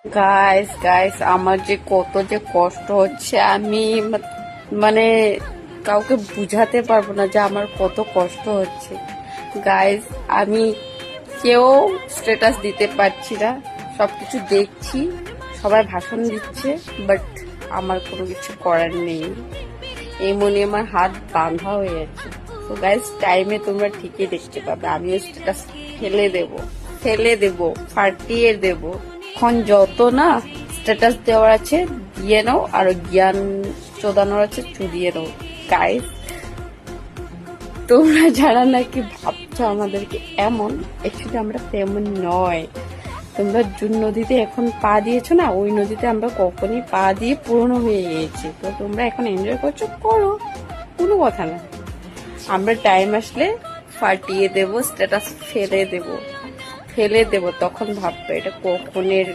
Guys guys আমার যে কত যে কষ্ট হচ্ছে, আমি মানে কাউকে বুঝাতে পারবো না যে আমার কত কষ্ট হচ্ছে। গাইস আমি কেউ স্ট্যাটাস দিতে পারছি না, সবকিছু দেখছি, সবাই ভাষণ দিচ্ছে, বাট আমার কোনো কিছু করার নেই। এই মনে আমার হাত বাঁধা হয়ে আছে। তো গাইস টাইমে তোমরা ঠিকই দেখতে পাবে, আমিও স্ট্যাটাস ফেলে দেবো, ফাটিয়ে দেবো। এখন যত না স্ট্যাটাস দেওয়ার আছে দিয়ে নাও, আর জ্ঞান চোদানোর আছে চুদিয়ে নাও। গাইস তোমরা যারা নাকি ভাবছো আমাদেরকে এমন, অ্যাকচুয়ালি আমরা তেমন নয়। তোমরা জুন নদীতে এখন পা দিয়েছো না, ওই নদীতে আমরা কখনই পা দিয়ে পুরনো হয়ে গিয়েছি। তো তোমরা এখন এনজয় করছো, করো, কোনো কথা না। আমরা টাইম আসলে ফাটিয়ে দেব, স্ট্যাটাস ফেলে দেব, তখন ভাববে এটা কখনের